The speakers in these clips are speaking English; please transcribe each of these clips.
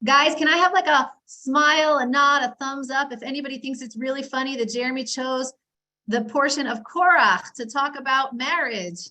Guys, can I have like a smile, a nod, a thumbs up if anybody thinks it's really funny that Jeremy chose the portion of Korach to talk about marriage?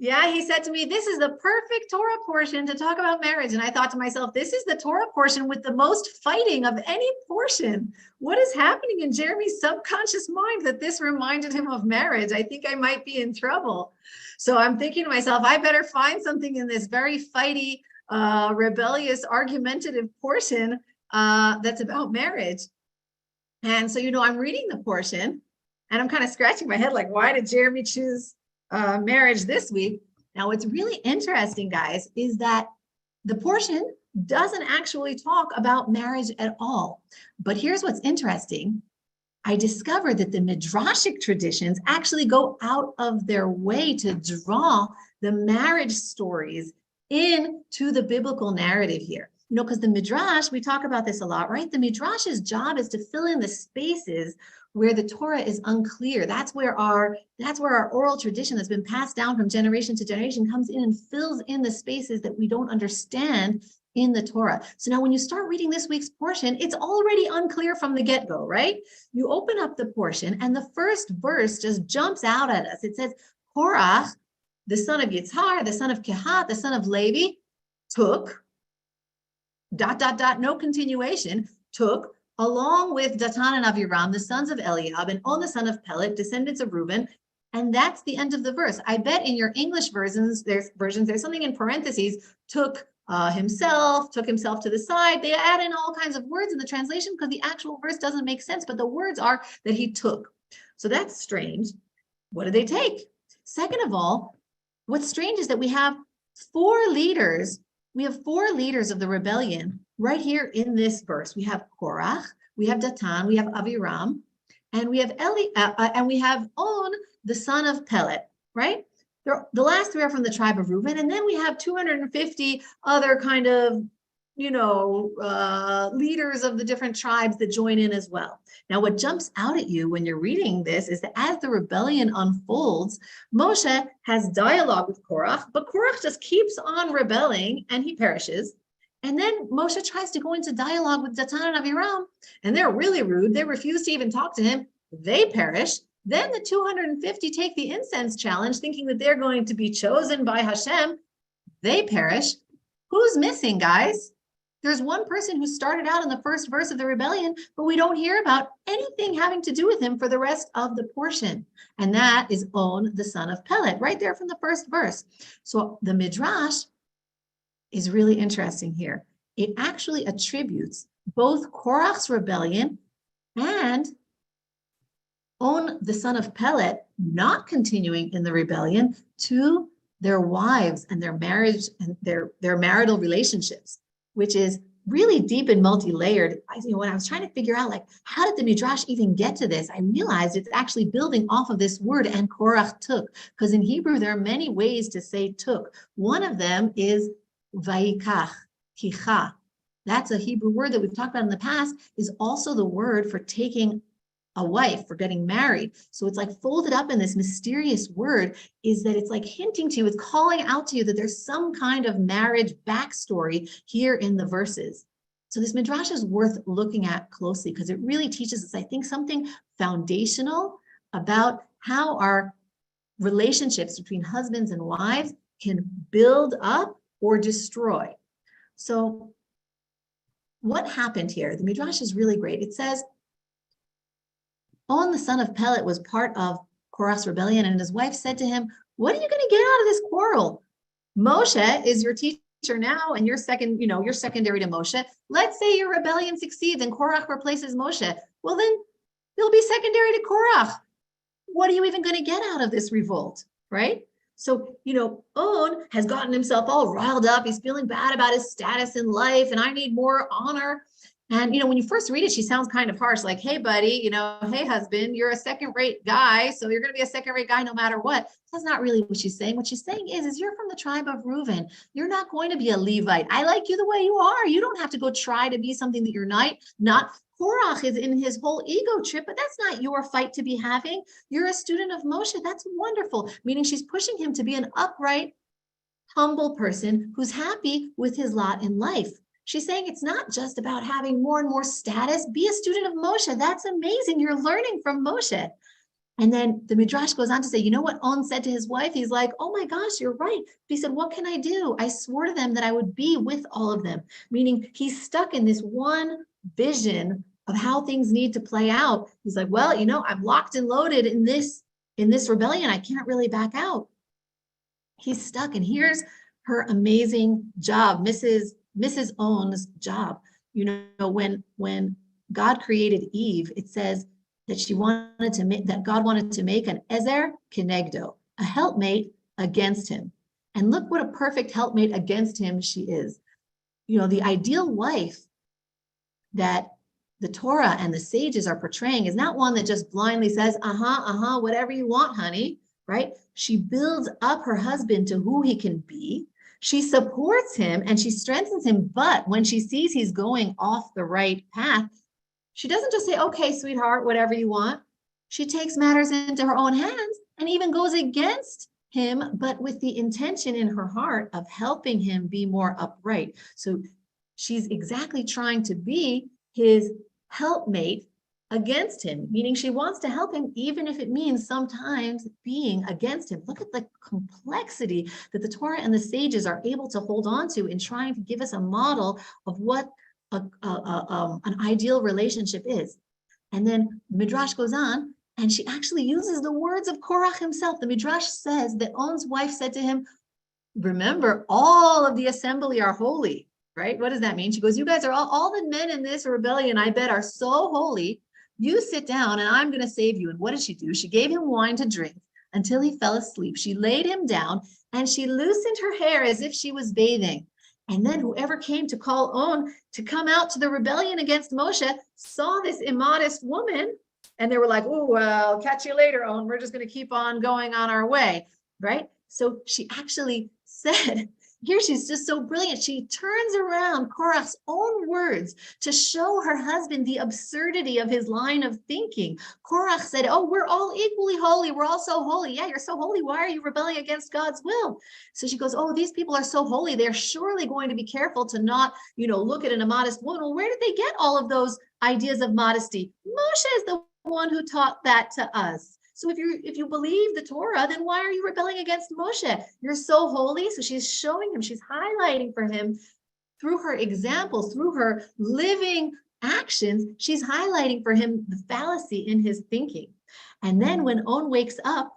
Yeah, he said to me, this is the perfect Torah portion to talk about marriage. And I thought to myself, this is the Torah portion with the most fighting of any portion. What is happening in Jeremy's subconscious mind that this reminded him of marriage? I think I might be in trouble. So I'm thinking to myself, I better find something in this very fighty, rebellious, argumentative portion that's about marriage. And so, I'm reading the portion and I'm kind of scratching my head like, why did Jeremy choose marriage this week? Now, what's really interesting, guys, is that the portion doesn't actually talk about marriage at all. But here's what's interesting. I discovered that the midrashic traditions actually go out of their way to draw the marriage stories into the biblical narrative here. Because the midrash, we talk about this a lot, right? The midrash's job is to fill in the spaces where the Torah is unclear. That's where our oral tradition that's been passed down from generation to generation comes in and fills in the spaces that we don't understand in the Torah. So now when you start reading this week's portion, it's already unclear from the get-go, right? You open up the portion and the first verse just jumps out at us. It says, Korach, the son of Yitzhar, the son of Kehat, the son of Levi, took, ... no continuation, took, along with Datan and Aviram, the sons of Eliab, and On the son of Pelet, descendants of Reuben. And that's the end of the verse. I bet in your English versions, there's something in parentheses, took himself to the side. They add in all kinds of words in the translation because the actual verse doesn't make sense, but the words are that he took. So that's strange. What did they take? Second of all, what's strange is that we have four leaders of the rebellion right here in this verse. We have Korach, we have Datan, we have Aviram, and we have and we have On, the son of Pelet, right? The last three are from the tribe of Reuben, and then we have 250 other kind of, leaders of the different tribes that join in as well. Now, what jumps out at you when you're reading this is that as the rebellion unfolds, Moshe has dialogue with Korach, but Korach just keeps on rebelling and he perishes. And then Moshe tries to go into dialogue with Datan and Aviram, and they're really rude. They refuse to even talk to him. They perish. Then the 250 take the incense challenge, thinking that they're going to be chosen by Hashem. They perish. Who's missing, guys? There's one person who started out in the first verse of the rebellion, but we don't hear about anything having to do with him for the rest of the portion. And that is On, the son of Pelet, right there from the first verse. So the Midrash is really interesting here. It actually attributes both Korach's rebellion and On, the son of Pelet, not continuing in the rebellion to their wives and their marriage and their marital relationships, which is really deep and multi-layered. When I was trying to figure out, like, how did the Midrash even get to this? I realized it's actually building off of this word, and Korach took, because in Hebrew, there are many ways to say took. One of them is vayikach, kicha. That's a Hebrew word that we've talked about in the past, is also the word for taking a wife, for getting married. So it's like folded up in this mysterious word, is that it's like hinting to you, it's calling out to you that there's some kind of marriage backstory here in the verses. So this Midrash is worth looking at closely because it really teaches us, I think, something foundational about how our relationships between husbands and wives can build up or destroy. So what happened here? The Midrash is really great. It says, On, the son of Pelet, was part of Korach's rebellion, and his wife said to him, what are you going to get out of this quarrel? Moshe is your teacher now, and you're secondary to Moshe. Let's say your rebellion succeeds and Korach replaces Moshe. Well, then you'll be secondary to Korach. What are you even going to get out of this revolt, right? So, On has gotten himself all riled up. He's feeling bad about his status in life, and I need more honor. And, when you first read it, she sounds kind of harsh, like, hey, buddy, hey, husband, you're a second-rate guy, so you're going to be a second-rate guy no matter what. That's not really what she's saying. What she's saying is you're from the tribe of Reuben. You're not going to be a Levite. I like you the way you are. You don't have to go try to be something that you're not. Korach is in his whole ego trip, but that's not your fight to be having. You're a student of Moshe. That's wonderful. Meaning she's pushing him to be an upright, humble person who's happy with his lot in life. She's saying it's not just about having more and more status. Be a student of Moshe. That's amazing. You're learning from Moshe. And then the Midrash goes on to say, you know what On said to his wife? He's like, oh my gosh, you're right. He said, what can I do? I swore to them that I would be with all of them. Meaning he's stuck in this one vision of how things need to play out. He's like, well, I'm locked and loaded in this rebellion. I can't really back out. He's stuck. And here's her amazing job, Mrs. On's job. When God created Eve, it says that God wanted to make an Ezer Kenegdo, a helpmate against him. And look what a perfect helpmate against him she is. The ideal wife that the Torah and the sages are portraying is not one that just blindly says, whatever you want, honey, right? She builds up her husband to who he can be. She supports him and she strengthens him. But when she sees he's going off the right path, she doesn't just say, okay, sweetheart, whatever you want. She takes matters into her own hands and even goes against him, but with the intention in her heart of helping him be more upright. So she's exactly trying to be his helpmate against him, meaning she wants to help him, even if it means sometimes being against him. Look at the complexity that the Torah and the sages are able to hold on to in trying to give us a model of what an ideal relationship is. And then the Midrash goes on, and she actually uses the words of Korach himself. The Midrash says that On's wife said to him, remember, all of the assembly are holy, right? What does that mean? She goes, you guys are all the men in this rebellion, I bet, are so holy. You sit down and I'm going to save you. And what did she do? She gave him wine to drink until he fell asleep. She laid him down and she loosened her hair as if she was bathing. And then whoever came to call On to come out to the rebellion against Moshe saw this immodest woman, and they were like, oh, well, catch you later, On. We're just going to keep on going on our way, right? So she actually said, here she's just so brilliant. She turns around Korach's own words to show her husband the absurdity of his line of thinking. Korach said, oh, we're all equally holy. We're all so holy. Yeah, you're so holy. Why are you rebelling against God's will? So she goes, oh, these people are so holy. They're surely going to be careful to not, look at an immodest woman. Well, where did they get all of those ideas of modesty? Moshe is the one who taught that to us. So if you believe the Torah, then why are you rebelling against Moshe? You're so holy. So she's showing him, she's highlighting for him through her examples, through her living actions, she's highlighting for him the fallacy in his thinking. And then when On wakes up,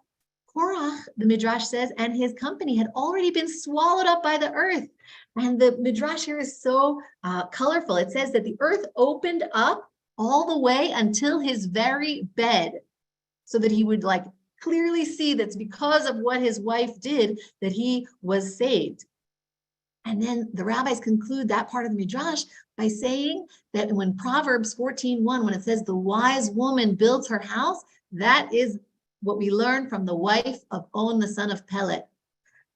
Korach, the Midrash says, and his company had already been swallowed up by the earth. And the Midrash here is so colorful. It says that the earth opened up all the way until his very bed, so that he would clearly see that's because of what his wife did that he was saved. And then the rabbis conclude that part of the Midrash by saying that when Proverbs 14:1, when it says the wise woman builds her house, that is what we learn from the wife of On, the son of Pelet.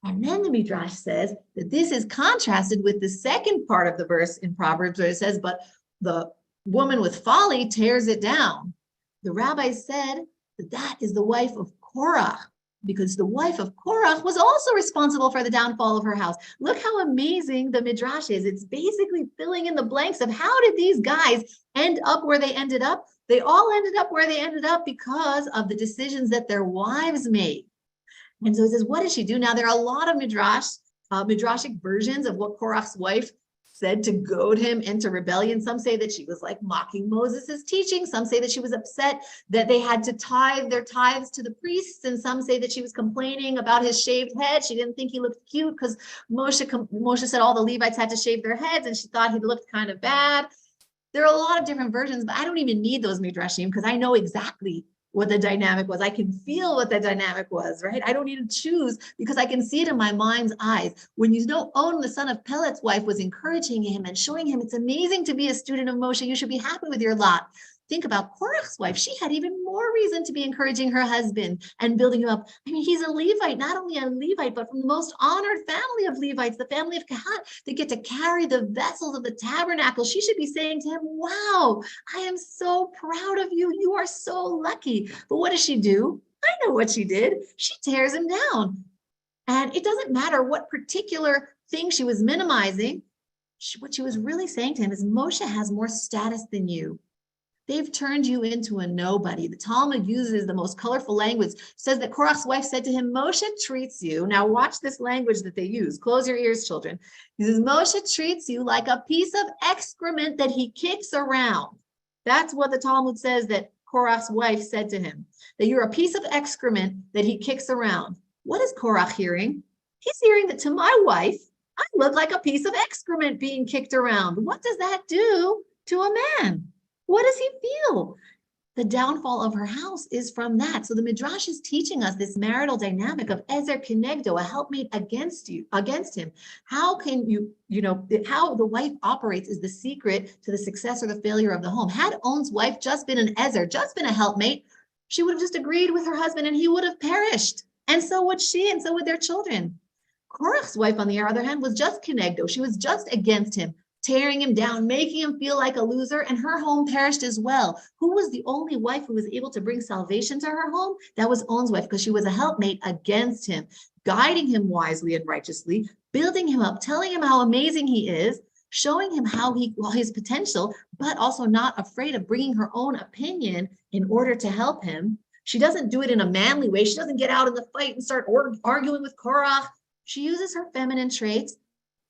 And then the Midrash says that this is contrasted with the second part of the verse in Proverbs where it says, but the woman with folly tears it down. The rabbis said that is the wife of Korach, because the wife of Korach was also responsible for the downfall of her house. Look how amazing the Midrash is. It's basically filling in the blanks of how did these guys end up where they ended up? They all ended up where they ended up because of the decisions that their wives made. And so it says, what did she do? Now, there are a lot of Midrashic versions of what Korach's wife said to goad him into rebellion. Some say that she was mocking Moses' teaching. Some say that she was upset that they had to tithe their tithes to the priests. And some say that she was complaining about his shaved head. She didn't think he looked cute because Moshe said all the Levites had to shave their heads and she thought he looked kind of bad. There are a lot of different versions, but I don't even need those Midrashim because I know exactly what the dynamic was. I can feel what the dynamic was, right? I don't need to choose because I can see it in my mind's eyes. When On, the son of Pelet's wife, was encouraging him and showing him it's amazing to be a student of Moshe. You should be happy with your lot. Think about Korach's wife. She had even more reason to be encouraging her husband and building him up. I mean, he's a Levite, not only a Levite, but from the most honored family of Levites, the family of Kehat. They get to carry the vessels of the tabernacle. She should be saying to him, wow, I am so proud of you. You are so lucky. But what does she do? I know what she did. She tears him down. And it doesn't matter what particular thing she was minimizing. what she was really saying to him is Moshe has more status than you. They've turned you into a nobody. The Talmud uses the most colorful language, says that Korach's wife said to him, Moshe treats you. Now watch this language that they use. Close your ears, children. He says, Moshe treats you like a piece of excrement that he kicks around. That's what the Talmud says that Korach's wife said to him, that you're a piece of excrement that he kicks around. What is Korach hearing? He's hearing that to my wife, I look like a piece of excrement being kicked around. What does that do to a man? What does he feel? The downfall of her house is from that. So the Midrash is teaching us this marital dynamic of Ezer Kenegdo, a helpmate against him. How can how the wife operates is the secret to the success or the failure of the home. Had On's wife just been an Ezer, just been a helpmate, she would have just agreed with her husband and he would have perished. And so would she, and so would their children. Korach's wife, on the other hand, was just Kenegdo. She was just against him, tearing him down, making him feel like a loser, and her home perished as well. Who was the only wife who was able to bring salvation to her home? That was On's wife, because she was a helpmate against him, guiding him wisely and righteously, building him up, telling him how amazing he is, showing him his potential, but also not afraid of bringing her own opinion in order to help him. She doesn't do it in a manly way. She doesn't get out in the fight and start arguing with Korach. She uses her feminine traits,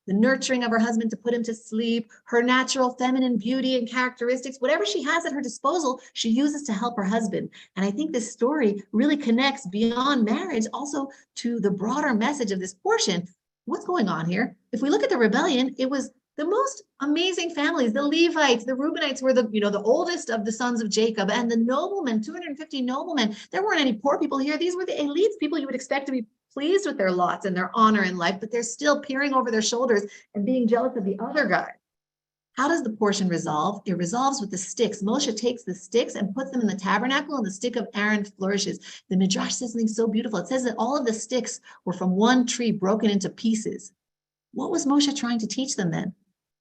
the nurturing of her husband to put him to sleep, her natural feminine beauty and characteristics, whatever she has at her disposal, she uses to help her husband. And I think this story really connects beyond marriage also to the broader message of this portion. What's going on here? If we look at the rebellion, it was the most amazing families. The Levites, the Reubenites were the oldest of the sons of Jacob, and the noblemen, 250 noblemen. There weren't any poor people here. These were the elites, people you would expect to be pleased with their lots and their honor in life, but they're still peering over their shoulders and being jealous of the other guy. How does the portion resolve? It resolves with the sticks. Moshe takes the sticks and puts them in the tabernacle, and the stick of Aaron flourishes. The Midrash says something so beautiful. It says that all of the sticks were from one tree broken into pieces. What was Moshe trying to teach them then?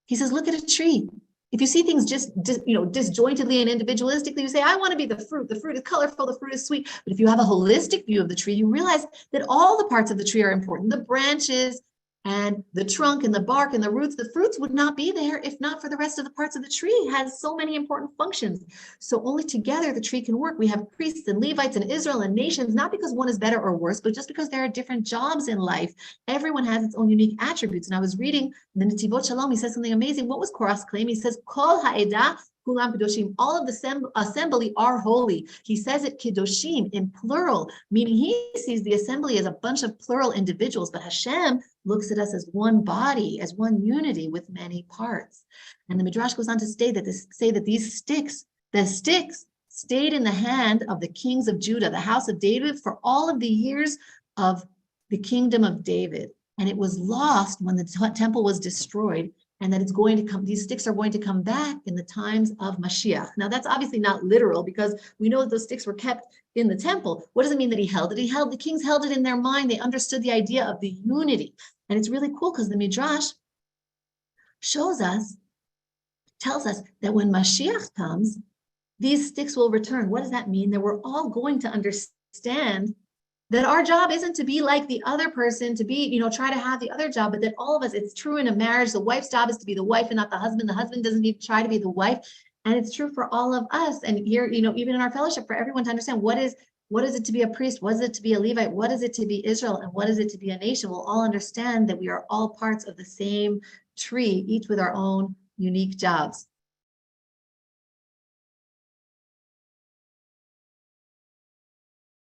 He says, look at a tree. If you see things just disjointedly and individualistically, you say, I want to be the fruit. The fruit is colorful, the fruit is sweet. But if you have a holistic view of the tree, you realize that all the parts of the tree are important. The branches and the trunk and the bark and the roots, the fruits would not be there if not for the rest of the parts of the tree. It has so many important functions. So only together the tree can work. We have priests and Levites and Israel and nations, not because one is better or worse, but just because there are different jobs in life. Everyone has its own unique attributes. And I was reading the Netivot Shalom, he says something amazing. What was Korach's claim? He says, Kol ha'edah kulam kedoshim, all of the assembly are holy. He says it kedoshim in plural, meaning he sees the assembly as a bunch of plural individuals, but Hashem looks at us as one body, as one unity with many parts. And the Midrash goes on to say that these sticks, the sticks stayed in the hand of the kings of Judah, the house of David, for all of the years of the kingdom of David. And it was lost when the temple was destroyed, and that it's going to come, these sticks are going to come back in the times of Mashiach. Now, that's obviously not literal, because we know that those sticks were kept in the temple. What does it mean that he held it? The kings held it in their mind. They understood the idea of the unity. And it's really cool because the Midrash tells us that when Mashiach comes, these sticks will return. What does that mean? That we're all going to understand that our job isn't to be like the other person, to be, try to have the other job, but that all of us, it's true in a marriage, the wife's job is to be the wife and not the husband. The husband doesn't need to try to be the wife. And it's true for all of us. And here, even in our fellowship, for everyone to understand what is it to be a priest? What is it to be a Levite? What is it to be Israel? And what is it to be a nation? We'll all understand that we are all parts of the same tree, each with our own unique jobs.